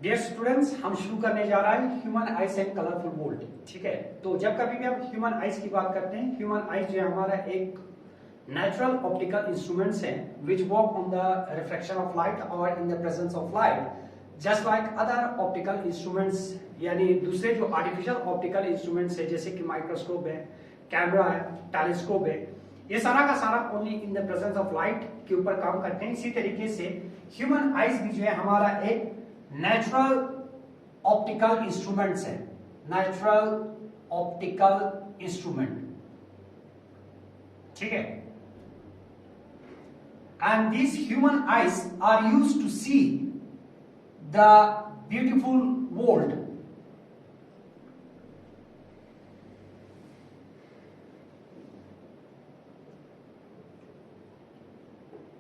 Dear students, हम शुरू करने जा रहा है human eyes and colourful world. ठीक है, तो जब कभी भी हम ह्यूमन आइज की बात करते हैं, ह्यूमन आइज जो है हमारा एक नेचुरल ऑप्टिकल इंस्ट्रूमेंट्स है which work on the reflection of light और in the presence of light just like other optical instruments, यानी दूसरे जो आर्टिफिशियल ऑप्टिकल इंस्ट्रूमेंट्स है जैसे कि माइक्रोस्कोप है, कैमरा है, टेलीस्कोप है, ये सारा का सारा only in the presence of light के ऊपर काम करते हैं। इसी तरीके से ह्यूमन आइज भी जो है हमारा एक नेचुरल ऑप्टिकल इंस्ट्रूमेंट्स है, नेचुरल ऑप्टिकल इंस्ट्रूमेंट। ठीक है, and these human eyes are used to see the beautiful world.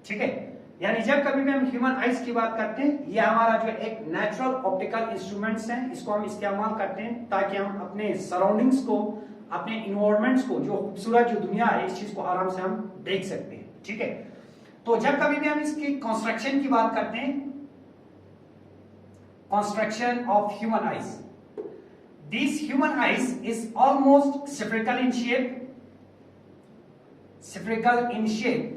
ठीक है, यानी जब कभी भी हम ह्यूमन आइज की बात करते हैं, ये हमारा जो एक नेचुरल ऑप्टिकल इंस्ट्रूमेंट्स हैं, इसको हम इस्तेमाल करते हैं ताकि हम अपने सराउंडिंग्स को, अपने इन्वायरमेंट्स को, जो खूबसूरत जो दुनिया है, इस चीज को आराम से हम देख सकते हैं। ठीक है, तो जब कभी भी हम इसकी कंस्ट्रक्शन की बात करते हैं, construction of human eyes, this human eyes is almost spherical in shape, spherical in shape,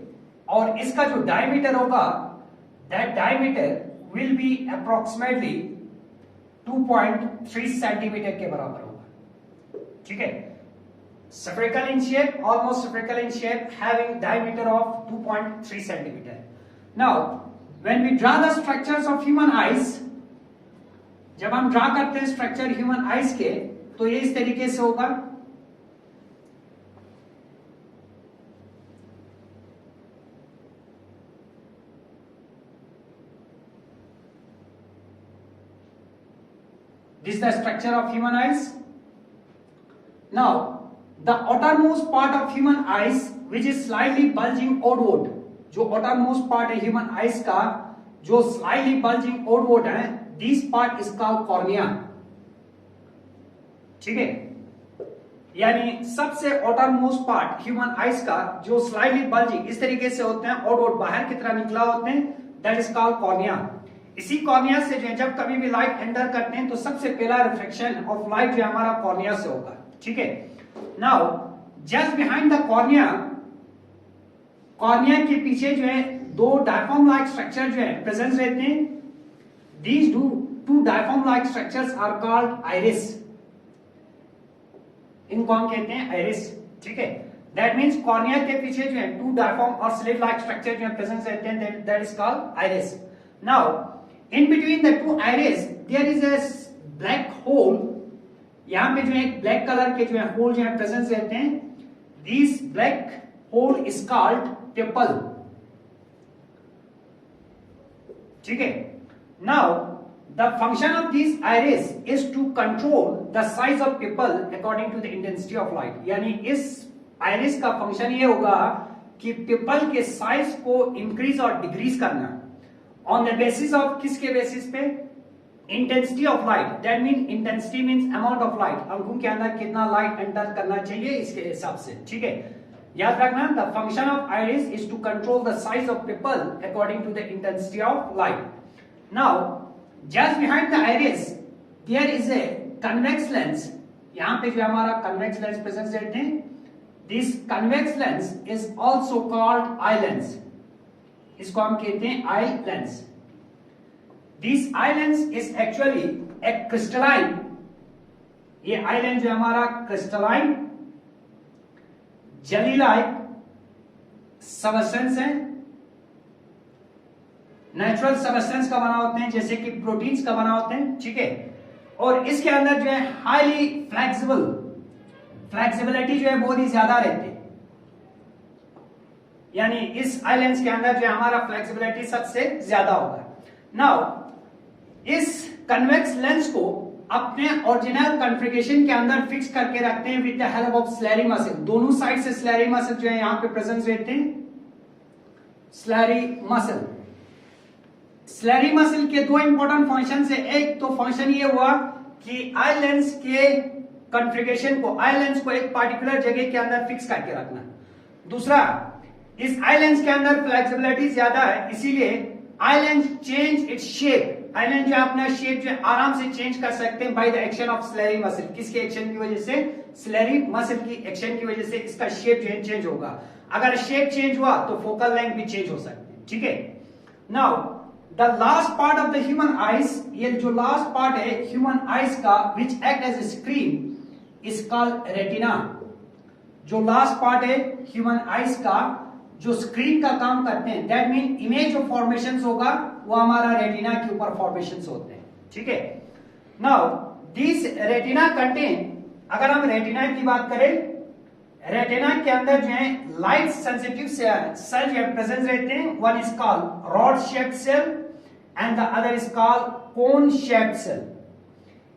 और इसका जो डायमीटर होगा, that diameter will be approximately 2.3 centimetre के बराबर होगा। ठीक है, spherical in shape, almost spherical in shape, having diameter of 2.3 centimeter. Now, when we draw the structures of human eyes, जब हम ड्रा करते हैं स्ट्रक्चर ह्यूमन आइज के, तो ये इस तरीके से होगा। This is the structure of human eyes. Now, the outermost part of human eyes, which is slightly bulging outward, जो outermost part है human eyes का, जो slightly bulging outward है, this part is called cornea. ठीक है, यानी सबसे outermost part human eyes का जो slightly bulging इस तरीके से होते हैं, outward बाहर की तरह निकला होते हैं, that is called cornea. इसी कॉर्निया से जो है जब कभी भी लाइट एंटर करते हैं तो सबसे पहला रिफ्लेक्शन ऑफ लाइट जो हमारा कॉर्निया से होगा। ठीक है, now just behind the cornea, cornea के पीछे जो है दो डायफ्राम लाइक स्ट्रक्चर जो है प्रेजेंट रहते हैं। These two diaphragm like structures are called iris. इनको हम कहते हैं आइरिस। ठीक है, दैट मींस कॉर्निया के पीछे जो है टू डायफ्राम और स्लिट लाइक स्ट्रक्चर जो है प्रेजेंट रहते हैं, that is called iris. Now in between the two iris there is a black hole. यहां पे जो है एक ब्लैक कलर के जो है होल जो है प्रेजेंस रहते हैं। This black hole is called pupil. ठीक है, now the function of this iris is to control the size of pupil according to the intensity of light. यानी इस आइरिस का फंक्शन ये होगा कि पिपल के साइज को इंक्रीज और डिक्रीज करना ऑन द बेसिस ऑफ, किसके बेसिस पे? Intensity of light. That mean intensity means amount of light, आंखों के अंदर कितना लाइट एंटर करना चाहिए इसके हिसाब से। ठीक है, याद रखना, the function of iris is to control the size of pupil according to the intensity of light. Now just behind the iris there is a convex lens. यहां पे जो हमारा कन्वेक्स लेंस प्रेजेंट रहते हैं। This convex lens is also called eye lens. इसको हम कहते हैं eye lens. This eye lens is actually a crystalline. ये आई लेंस जो हमारा क्रिस्टलाइन जेली लाइक सबस्टेंस है, नेचुरल सबस्टेंस का बना होते हैं, जैसे कि प्रोटीन्स का बना होते हैं। ठीक है, और इसके अंदर जो है हाईली फ्लेक्सिबल, फ्लेक्सिबिलिटी जो है बहुत ही ज्यादा रहती है। यानी इस आई लेंस के अंदर जो हमारा फ्लेक्सिबिलिटी सबसे ज्यादा होगा। नाउ इस कन्वेक्स लेंस को अपने ओरिजिनल कॉन्फ़िगरेशन के अंदर फिक्स करके रखते हैं with the help of slurry muscle. दोनों साइड से स्लेरी मसल जो है यहां पे प्रेजेंट रहते हैं। स्लेरी मसल, स्लेरी मसल के दो इंपॉर्टेंट फंक्शन है। एक तो फंक्शन ये हुआ कि आई लेंस के कॉन्फ़िगरेशन को, आई लेंस को एक पार्टिकुलर जगह के अंदर फिक्स करके रखना। दूसरा, इस आई लेंस के अंदर फ्लेक्सिबिलिटी ज्यादा है, इसीलिए eye lens change its shape island जो है अपना शेप जो है आराम से चेंज कर सकते हैं by the action of ciliary muscle. किसके एक्शन की वजह से? सिलेरी मसल की एक्शन की वजह से इसका शेप जो है चेंज होगा। अगर शेप चेंज हुआ तो फोकल लेंथ भी चेंज हो सकती है। ठीक है, now the last part of the human eyes, ये जो लास्ट पार्ट है ह्यूमन आईज का which act as a screen is called retina. जो लास्ट पार्ट है ह्यूमन आईज का जो स्क्रीन का काम करते हैं, दैट मीन इमेज जो फॉर्मेशन होगा वो हमारा रेटिना के ऊपर फॉर्मेशन होते हैं। ठीक है, नाउ दिस रेटिना कंटेन, अगर हम रेटिना की बात करें, रेटिना के अंदर जो है लाइट सेंसिटिव सेल जो प्रेजेंट रहते हैं। One is called rod shaped cell and the other is called cone shaped cell.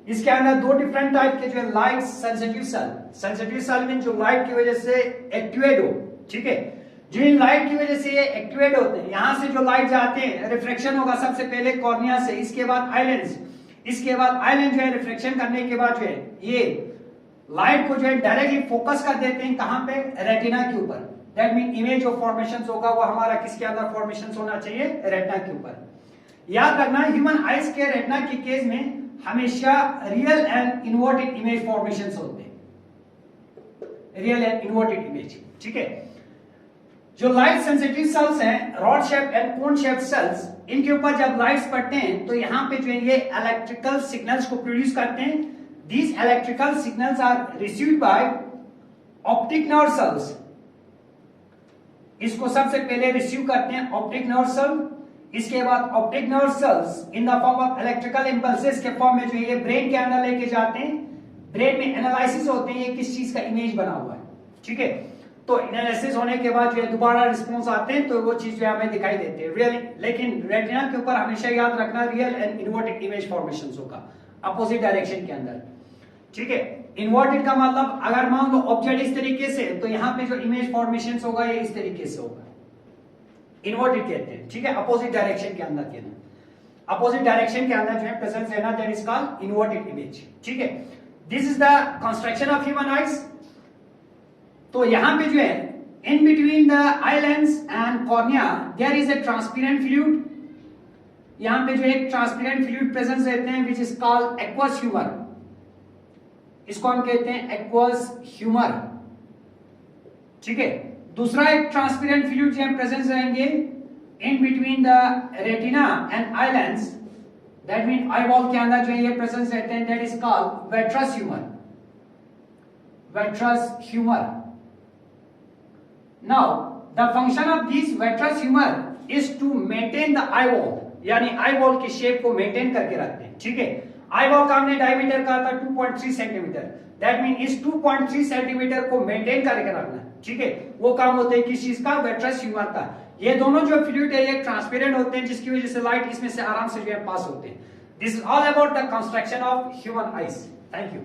इसके अंदर दो डिफरेंट टाइप के जो है लाइट सेंसिटिव सेल मीन जो लाइट की वजह से एक्टिवेट हो। ठीक है, जो इन लाइट की वजह से ये एक्टिवेट होते हैं, यहां से जो लाइट जाते हैं रिफ्लेक्शन होगा सबसे पहले कॉर्निया से, इसके बाद आइलैंड्स, इसके बाद आइलैंड जो है रिफ्लेक्शन करने के बाद जो है ये लाइट को जो है डायरेक्टली फोकस कर देते हैं कहां पे? रेटिना के ऊपर। That mean image of formation होगा वो हमारा किसके अंदर फॉर्मेशन होना चाहिए? रेटिना के ऊपर। याद रखना ह्यूमन आइज के रेटिना के केस में हमेशा real and inverted image formation होते हैं, रियल एंड इन्वर्टेड इमेज। ठीक है, जो लाइट सेंसिटिव सेल्स हैं, rod shape and cone shape cells, इनके ऊपर जब लाइट्स पड़ते हैं तो यहां पे जो है ये इलेक्ट्रिकल सिग्नल्स को प्रोड्यूस करते हैं। These electrical signals are received by optic nerve cells. इसको सबसे पहले रिसीव करते हैं ऑप्टिक नर्व सेल, इसके बाद optic nerve sales in the form of electrical impulses के फॉर्म में जो ये ब्रेन के अंदर लेके जाते हैं। ब्रेन में एनालिसिस होते हैं ये किस चीज का इमेज बना हुआ है। ठीक है, तो एनालिसिस होने के बाद जो है दोबारा रिस्पॉन्स आते हैं तो वो चीज जो है हमें दिखाई देती है रियल। लेकिन रेटिना के ऊपर हमेशा याद रखना real and inverted image formation होगा अपोजिट डायरेक्शन के अंदर। ठीक है, इन्वर्टेड का मतलब अगर मान लो ऑब्जेक्ट इस तरीके से तो यहाँ पे जो इमेज फॉर्मेशन होगा ये इस तरीके से होगा, इन्वर्टेड कहते हैं। ठीक है, अपोजिट डायरेक्शन के अंदर कहना, अपोजिट डायरेक्शन के अंदर जो है प्रेजेंस रहना, that is called inverted image. ठीक है, this is the construction of human eyes. तो यहां पे जो है in between the islands and cornea there is a transparent fluid. यहां पे जो एक ट्रांसपेरेंट फ्लूइड प्रेजेंस रहते हैं which is called aqueous humour. इसको हम कहते हैं एक्वस ह्यूमर। ठीक है, दूसरा एक ट्रांसपेरेंट फ्लूइड जो प्रेजेंस रहेंगे in between the retina and eye lens, that mean eye ball के अंदर जो है ये प्रेजेंस रहते हैं, that is called vitreous humour. Vitreous humour. Now, the function of this vitreous humor is to maintain the eyeball, यानी eyeball की shape को मेंटेन करके रखते हैं। ठीक है, eyeball का हमने डायमीटर कहा था 2.3 सेंटीमीटर, दैट मीन इस 2.3 सेंटीमीटर को मेंटेन करके रखना। ठीक है, वो काम होते हैं किस चीज का? वेट्रस ह्यूमर का। ये दोनों जो फ्लूइड है ये ट्रांसपेरेंट होते हैं जिसकी वजह से लाइट इसमें से आराम से जो है पास होते हैं। This is all about the construction of human eyes. Thank you.